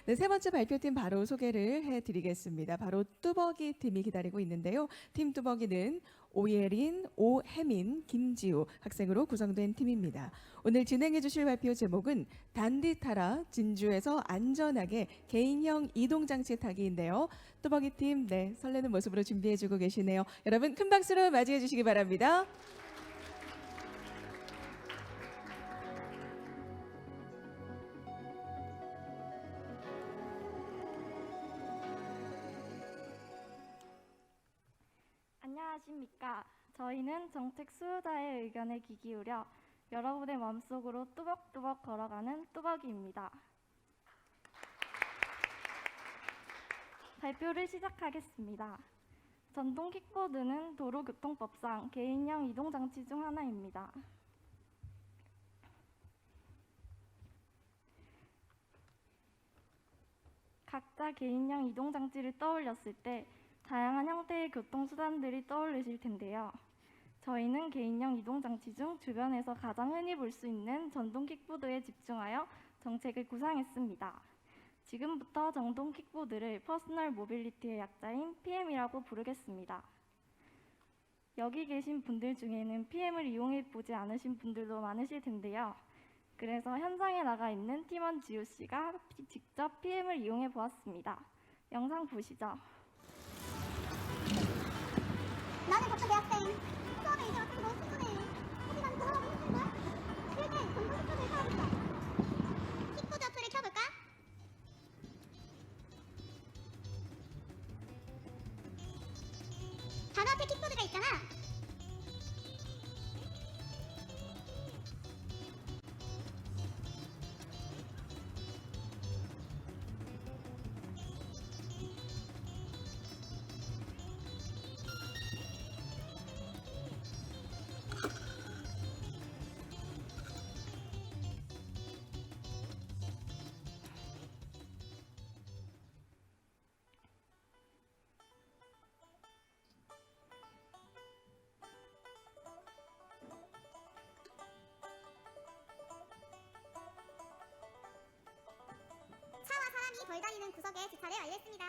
네, 세 번째 발표팀 바로 소개를 해드리겠습니다. 바로 뚜벅이 팀이 기다리고 있는데요. 팀 뚜벅이는 오예린, 오혜민, 김지우 학생으로 구성된 팀입니다. 오늘 진행해 주실 발표 제목은 단디 타라 진주에서 안전하게 개인형 이동장치 타기인데요. 뚜벅이 팀, 네, 설레는 모습으로 준비해 주고 계시네요. 여러분 큰 박수로 맞이해 주시기 바랍니다. 안녕하십니까. 저희는 정책 수요자의 의견에 귀 기울여 여러분의 마음속으로 뚜벅뚜벅 걸어가는 뚜벅이입니다. 발표를 시작하겠습니다. 전동 킥보드는 도로교통법상 개인형 이동장치 중 하나입니다. 각자 개인형 이동장치를 떠올렸을 때 다양한 형태의 교통수단들이 떠오르실 텐데요. 저희는 개인형 이동장치 중 주변에서 가장 흔히 볼 수 있는 전동 킥보드에 집중하여 정책을 구상했습니다. 지금부터 전동 킥보드를 퍼스널 모빌리티의 약자인 PM이라고 부르겠습니다. 여기 계신 분들 중에는 PM을 이용해 보지 않으신 분들도 많으실 텐데요. 그래서 현장에 나가 있는 팀원 지우 씨가 직접 PM을 이용해 보았습니다. 영상 보시죠. 나는 갑자기 대학생 수업에 이제 어떻게 너무 충분해. 하지만 그러라고 힘든걸? 그럴 땐 전동 킥보드를 타야겠어. 킥보드 어플을 켜볼까? 바로 앞에 킥보드가 있잖아. 차와 사람이 덜 다니는 구석에 주차를 완료했습니다.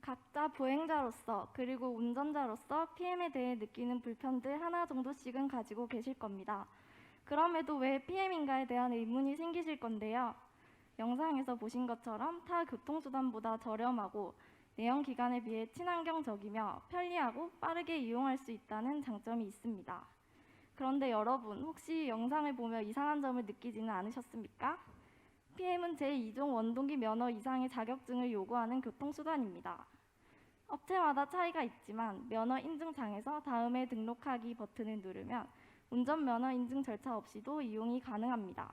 각자 보행자로서 그리고 운전자로서 PM에 대해 느끼는 불편들 하나 정도씩은 가지고 계실 겁니다. 그럼에도 왜 PM인가에 대한 의문이 생기실 건데요. 영상에서 보신 것처럼 타 교통수단보다 저렴하고 내연 기관에 비해 친환경적이며 편리하고 빠르게 이용할 수 있다는 장점이 있습니다. 그런데 여러분, 혹시 영상을 보며 이상한 점을 느끼지는 않으셨습니까? PM은 제2종 원동기 면허 이상의 자격증을 요구하는 교통수단입니다. 업체마다 차이가 있지만 면허 인증창에서 다음에 등록하기 버튼을 누르면 운전면허 인증 절차 없이도 이용이 가능합니다.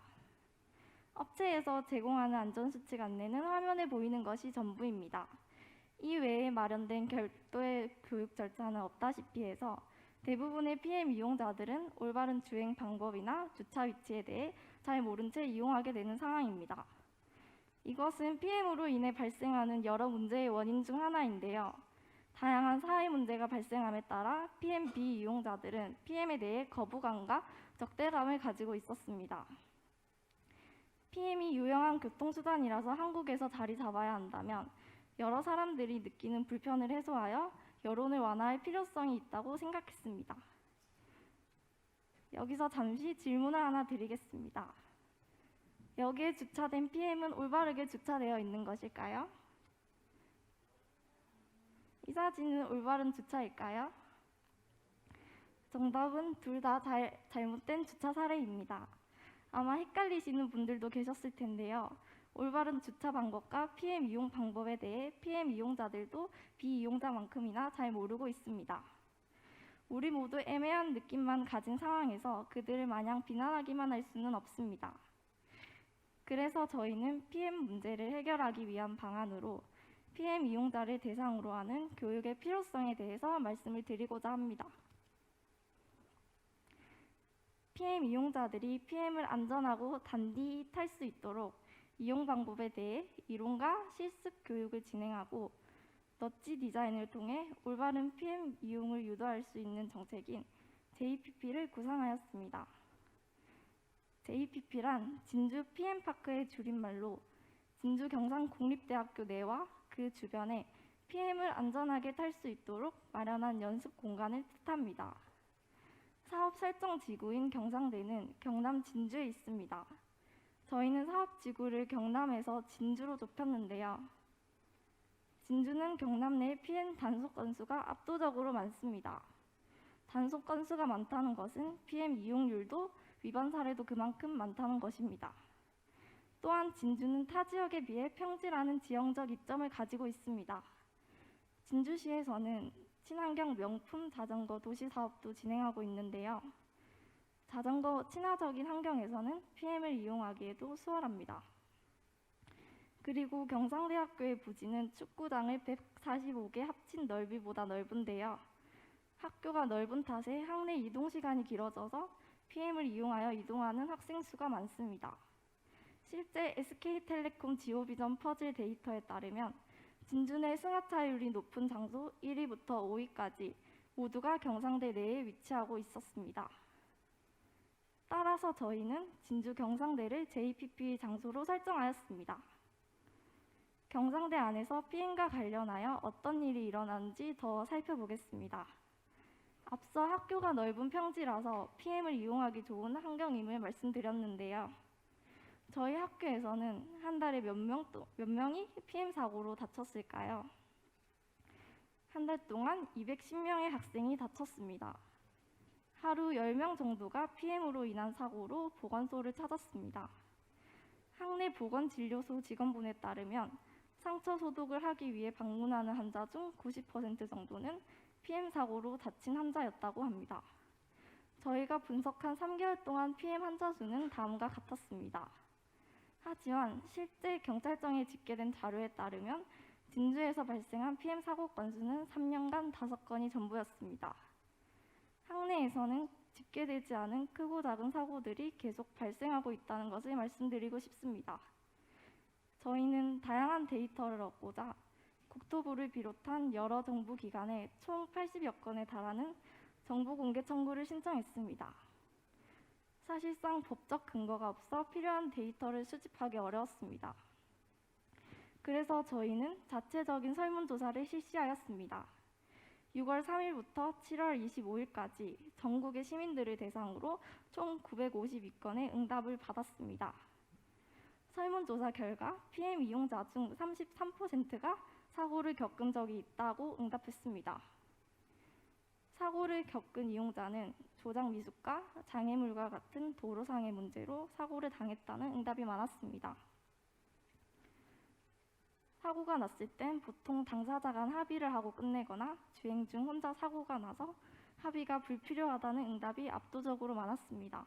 업체에서 제공하는 안전수칙 안내는 화면에 보이는 것이 전부입니다. 이 외에 마련된 별도의 교육 절차는 없다시피 해서 대부분의 PM 이용자들은 올바른 주행 방법이나 주차 위치에 대해 잘 모른 채 이용하게 되는 상황입니다. 이것은 PM으로 인해 발생하는 여러 문제의 원인 중 하나인데요. 다양한 사회 문제가 발생함에 따라 PM 비이용자들은 PM에 대해 거부감과 적대감을 가지고 있었습니다. PM이 유용한 교통수단이라서 한국에서 자리 잡아야 한다면 여러 사람들이 느끼는 불편을 해소하여 여론을 완화할 필요성이 있다고 생각했습니다. 여기서 잠시 질문을 하나 드리겠습니다. 여기에 주차된 PM은 올바르게 주차되어 있는 것일까요? 이 사진은 올바른 주차일까요? 정답은 둘 다 잘못된 주차 사례입니다. 아마 헷갈리시는 분들도 계셨을 텐데요. 올바른 주차 방법과 PM 이용 방법에 대해 PM 이용자들도 비이용자만큼이나 잘 모르고 있습니다. 우리 모두 애매한 느낌만 가진 상황에서 그들을 마냥 비난하기만 할 수는 없습니다. 그래서 저희는 PM 문제를 해결하기 위한 방안으로 PM 이용자를 대상으로 하는 교육의 필요성에 대해서 말씀을 드리고자 합니다. PM 이용자들이 PM을 안전하고 단디 탈 수 있도록 이용 방법에 대해 이론과 실습 교육을 진행하고 넛지 디자인을 통해 올바른 PM 이용을 유도할 수 있는 정책인 JPP를 구상하였습니다. JPP란 진주 PM파크의 줄임말로 진주 경상국립대학교 내와 그 주변에 PM을 안전하게 탈 수 있도록 마련한 연습 공간을 뜻합니다. 사업 설정 지구인 경상대는 경남 진주에 있습니다. 저희는 사업 지구를 경남에서 진주로 좁혔는데요. 진주는 경남 내 PM 단속 건수가 압도적으로 많습니다. 단속 건수가 많다는 것은 PM 이용률도 위반 사례도 그만큼 많다는 것입니다. 또한 진주는 타 지역에 비해 평지라는 지형적 이점을 가지고 있습니다. 진주시에서는 친환경 명품 자전거 도시 사업도 진행하고 있는데요. 자전거 친화적인 환경에서는 PM을 이용하기에도 수월합니다. 그리고 경상대학교의 부지는 축구장을 145개 합친 넓이보다 넓은데요. 학교가 넓은 탓에 학내 이동 시간이 길어져서 PM을 이용하여 이동하는 학생 수가 많습니다. 실제 SK텔레콤 지오비전 퍼즐 데이터에 따르면 진주 내 승하차율이 높은 장소 1위부터 5위까지 모두가 경상대 내에 위치하고 있었습니다. 따라서 저희는 진주 경상대를 JPP 장소로 설정하였습니다. 경상대 안에서 PM과 관련하여 어떤 일이 일어나는지 더 살펴보겠습니다. 앞서 학교가 넓은 평지라서 PM을 이용하기 좋은 환경임을 말씀드렸는데요. 저희 학교에서는 한 달에 몇 명이 PM 사고로 다쳤을까요? 한 달 동안 210명의 학생이 다쳤습니다. 하루 10명 정도가 PM으로 인한 사고로 보건소를 찾았습니다. 학내 보건진료소 직원분에 따르면 상처 소독을 하기 위해 방문하는 환자 중 90% 정도는 PM 사고로 다친 환자였다고 합니다. 저희가 분석한 3개월 동안 PM 환자 수는 다음과 같았습니다. 하지만 실제 경찰청에 집계된 자료에 따르면 진주에서 발생한 PM 사고 건수는 3년간 5건이 전부였습니다. 학내에서는 집계되지 않은 크고 작은 사고들이 계속 발생하고 있다는 것을 말씀드리고 싶습니다. 저희는 다양한 데이터를 얻고자 국토부를 비롯한 여러 정부 기관에 총 80여 건에 달하는 정보 공개 청구를 신청했습니다. 사실상 법적 근거가 없어 필요한 데이터를 수집하기 어려웠습니다. 그래서 저희는 자체적인 설문조사를 실시하였습니다. 6월 3일부터 7월 25일까지 전국의 시민들을 대상으로 총 952건의 응답을 받았습니다. 설문조사 결과 PM 이용자 중 33%가 사고를 겪은 적이 있다고 응답했습니다. 사고를 겪은 이용자는 조작 미숙과 장애물과 같은 도로상의 문제로 사고를 당했다는 응답이 많았습니다. 사고가 났을 땐 보통 당사자 간 합의를 하고 끝내거나 주행 중 혼자 사고가 나서 합의가 불필요하다는 응답이 압도적으로 많았습니다.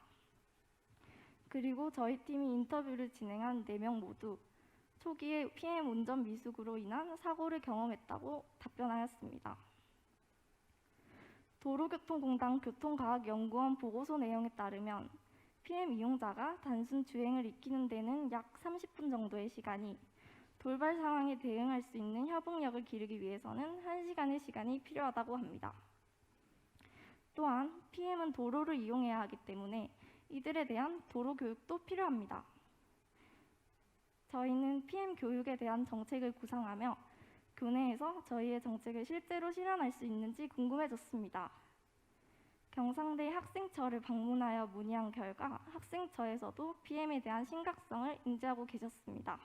그리고 저희 팀이 인터뷰를 진행한 4명 모두 초기에 PM 운전 미숙으로 인한 사고를 경험했다고 답변하였습니다. 도로교통공단 교통과학연구원 보고서 내용에 따르면 PM 이용자가 단순 주행을 익히는 데는 약 30분 정도의 시간이, 돌발 상황에 대응할 수 있는 협응력을 기르기 위해서는 1시간의 시간이 필요하다고 합니다. 또한 PM은 도로를 이용해야 하기 때문에 이들에 대한 도로 교육도 필요합니다. 저희는 PM 교육에 대한 정책을 구상하며 교내에서 저희의 정책을 실제로 실현할 수 있는지 궁금해졌습니다. 경상대 학생처를 방문하여 문의한 결과 학생처에서도 PM에 대한 심각성을 인지하고 계셨습니다.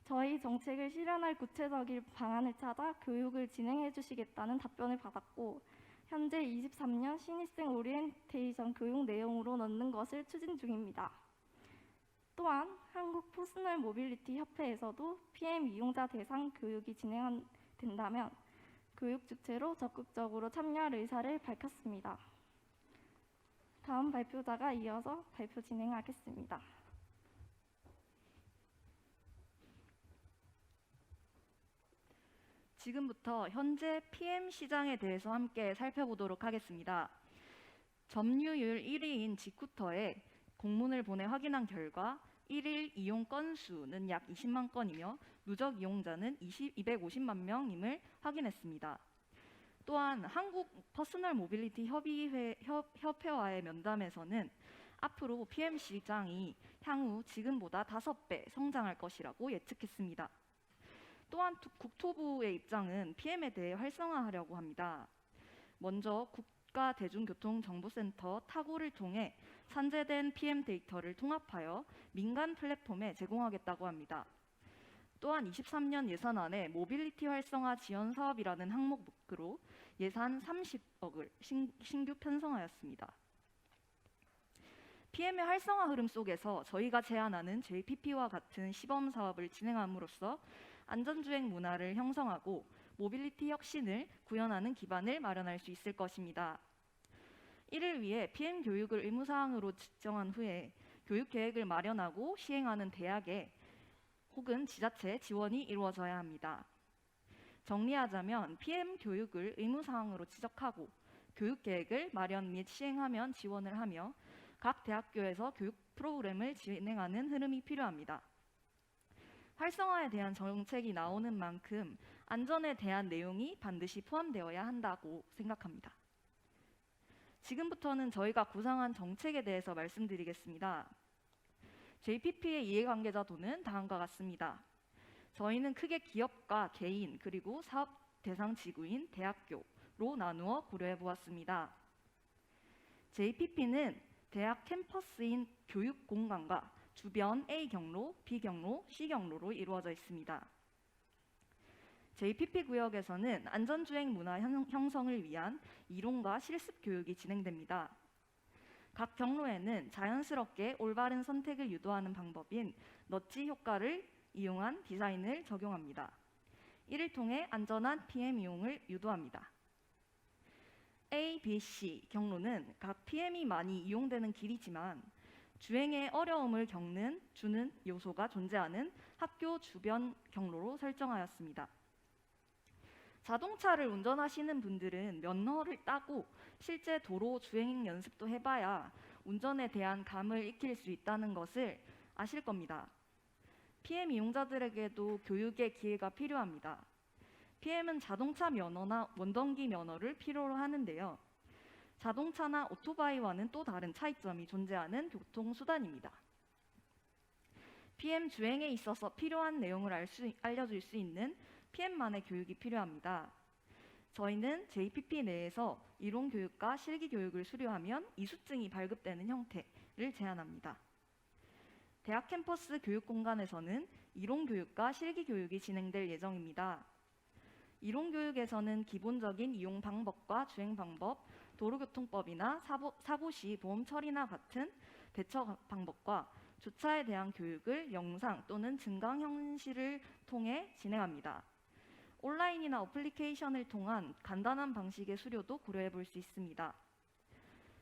저희 정책을 실현할 구체적인 방안을 찾아 교육을 진행해 주시겠다는 답변을 받았고, 현재 23년 신입생 오리엔테이션 교육 내용으로 넣는 것을 추진 중입니다. 또한 한국 퍼스널 모빌리티 협회에서도 PM 이용자 대상 교육이 진행된다면 교육 주체로 적극적으로 참여할 의사를 밝혔습니다. 다음 발표자가 이어서 발표 진행하겠습니다. 지금부터 현재 PM 시장에 대해서 함께 살펴보도록 하겠습니다. 점유율 1위인 지쿠터에 공문을 보내 확인한 결과 1일 이용 건수는 약 20만 건이며 누적 이용자는 250만 명임을 확인했습니다. 또한 한국 퍼스널 모빌리티 협회와의 면담에서는 앞으로 PM 시장이 향후 지금보다 5배 성장할 것이라고 예측했습니다. 또한 국토부의 입장은 PM에 대해 활성화하려고 합니다. 먼저 국가대중교통정보센터 타고를 통해 산재된 PM 데이터를 통합하여 민간 플랫폼에 제공하겠다고 합니다. 또한 23년 예산안에 모빌리티 활성화 지원 사업이라는 항목으로 예산 30억을 신규 편성하였습니다. PM의 활성화 흐름 속에서 저희가 제안하는 JPP와 같은 시범 사업을 진행함으로써 안전주행 문화를 형성하고 모빌리티 혁신을 구현하는 기반을 마련할 수 있을 것입니다. 이를 위해 PM 교육을 의무사항으로 지정한 후에 교육 계획을 마련하고 시행하는 대학에 혹은 지자체 지원이 이루어져야 합니다. 정리하자면 PM 교육을 의무사항으로 지적하고 교육 계획을 마련 및 시행하면 지원을 하며 각 대학교에서 교육 프로그램을 진행하는 흐름이 필요합니다. 활성화에 대한 정책이 나오는 만큼 안전에 대한 내용이 반드시 포함되어야 한다고 생각합니다. 지금부터는 저희가 구상한 정책에 대해서 말씀드리겠습니다. JPP의 이해관계자도는 다음과 같습니다. 저희는 크게 기업과 개인 그리고 사업 대상 지구인 대학교로 나누어 고려해 보았습니다. JPP는 대학 캠퍼스인 교육 공간과 주변 A 경로, B 경로, C 경로로 이루어져 있습니다. JPP 구역에서는 안전주행 문화 형성을 위한 이론과 실습 교육이 진행됩니다. 각 경로에는 자연스럽게 올바른 선택을 유도하는 방법인 넛지 효과를 이용한 디자인을 적용합니다. 이를 통해 안전한 PM 이용을 유도합니다. A, B, C 경로는 각 PM이 많이 이용되는 길이지만 주행에 어려움을 주는 요소가 존재하는 학교 주변 경로로 설정하였습니다. 자동차를 운전하시는 분들은 면허를 따고 실제 도로 주행 연습도 해봐야 운전에 대한 감을 익힐 수 있다는 것을 아실 겁니다. PM 이용자들에게도 교육의 기회가 필요합니다. PM은 자동차 면허나 원동기 면허를 필요로 하는데요. 자동차나 오토바이와는 또 다른 차이점이 존재하는 교통수단입니다. PM 주행에 있어서 필요한 내용을 알려줄 수 있는 PM만의 교육이 필요합니다. 저희는 JPP 내에서 이론 교육과 실기 교육을 수료하면 이수증이 발급되는 형태를 제안합니다. 대학 캠퍼스 교육 공간에서는 이론 교육과 실기 교육이 진행될 예정입니다. 이론 교육에서는 기본적인 이용 방법과 주행 방법, 도로교통법이나 사고 시 보험 처리나 같은 대처 방법과 주차에 대한 교육을 영상 또는 증강 형식을 통해 진행합니다. 온라인이나 어플리케이션을 통한 간단한 방식의 수료도 고려해 볼 수 있습니다.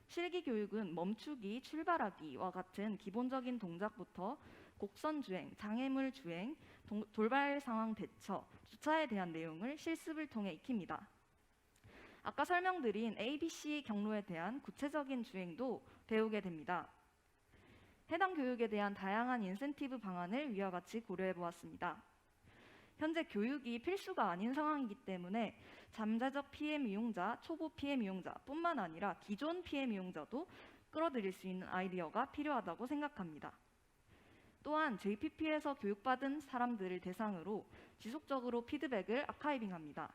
실기 교육은 멈추기, 출발하기와 같은 기본적인 동작부터 곡선 주행, 장애물 주행, 돌발 상황 대처, 주차에 대한 내용을 실습을 통해 익힙니다. 아까 설명드린 ABC 경로에 대한 구체적인 주행도 배우게 됩니다. 해당 교육에 대한 다양한 인센티브 방안을 위와 같이 고려해 보았습니다. 현재 교육이 필수가 아닌 상황이기 때문에 잠재적 PM 이용자, 초보 PM 이용자뿐만 아니라 기존 PM 이용자도 끌어들일 수 있는 아이디어가 필요하다고 생각합니다. 또한 JPP에서 교육받은 사람들을 대상으로 지속적으로 피드백을 아카이빙합니다.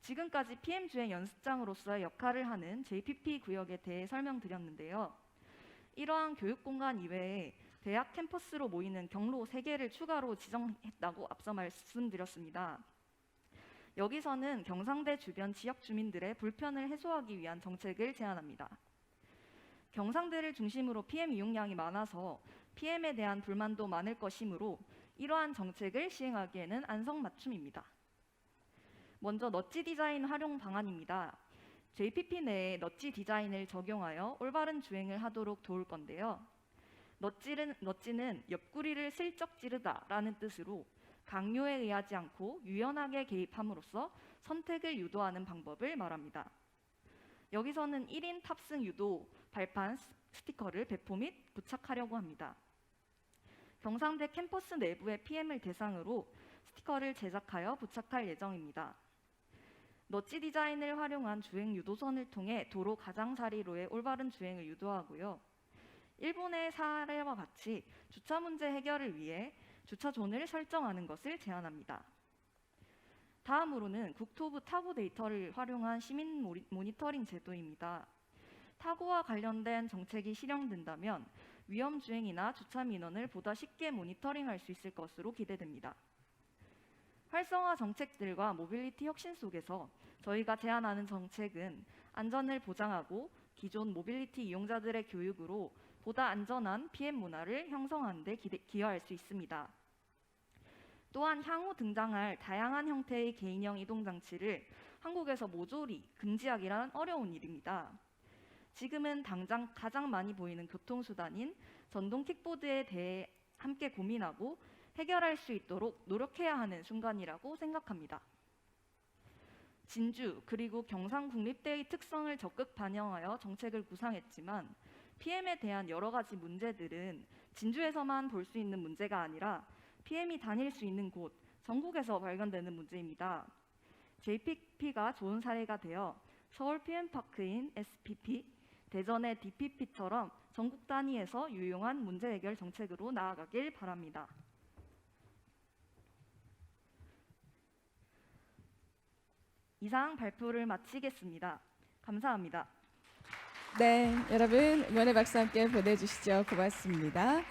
지금까지 PM 주행 연습장으로서의 역할을 하는 JPP 구역에 대해 설명드렸는데요. 이러한 교육 공간 이외에 대학 캠퍼스로 모이는 경로 3개를 추가로 지정했다고 앞서 말씀드렸습니다. 여기서는 경상대 주변 지역 주민들의 불편을 해소하기 위한 정책을 제안합니다. 경상대를 중심으로 PM 이용량이 많아서 PM에 대한 불만도 많을 것이므로 이러한 정책을 시행하기에는 안성맞춤입니다. 먼저 넛지 디자인 활용 방안입니다. JPP 내에 넛지 디자인을 적용하여 올바른 주행을 하도록 도울 건데요. 넛지는 옆구리를 슬쩍 찌르다라는 뜻으로 강요에 의하지 않고 유연하게 개입함으로써 선택을 유도하는 방법을 말합니다. 여기서는 1인 탑승 유도 발판 스티커를 배포 및 부착하려고 합니다. 경상대 캠퍼스 내부의 PM을 대상으로 스티커를 제작하여 부착할 예정입니다. 넛지 디자인을 활용한 주행 유도선을 통해 도로 가장자리로의 올바른 주행을 유도하고요. 일본의 사례와 같이 주차 문제 해결을 위해 주차존을 설정하는 것을 제안합니다. 다음으로는 국토부 타고 데이터를 활용한 시민 모니터링 제도입니다. 타고와 관련된 정책이 실현된다면 위험 주행이나 주차 민원을 보다 쉽게 모니터링할 수 있을 것으로 기대됩니다. 활성화 정책들과 모빌리티 혁신 속에서 저희가 제안하는 정책은 안전을 보장하고 기존 모빌리티 이용자들의 교육으로 보다 안전한 PM 문화를 형성하는 데 기여할 수 있습니다. 또한 향후 등장할 다양한 형태의 개인형 이동 장치를 한국에서 모조리 금지하기란 어려운 일입니다. 지금은 당장 가장 많이 보이는 교통수단인 전동 킥보드에 대해 함께 고민하고 해결할 수 있도록 노력해야 하는 순간이라고 생각합니다. 진주 그리고 경상국립대의 특성을 적극 반영하여 정책을 구상했지만 PM에 대한 여러 가지 문제들은 진주에서만 볼 수 있는 문제가 아니라 PM이 다닐 수 있는 곳, 전국에서 발견되는 문제입니다. JPP가 좋은 사례가 되어 서울 PM파크인 SPP, 대전의 DPP처럼 전국 단위에서 유용한 문제 해결 정책으로 나아가길 바랍니다. 이상 발표를 마치겠습니다. 감사합니다. 네, 여러분 응원의 박수 함께 보내주시죠. 고맙습니다.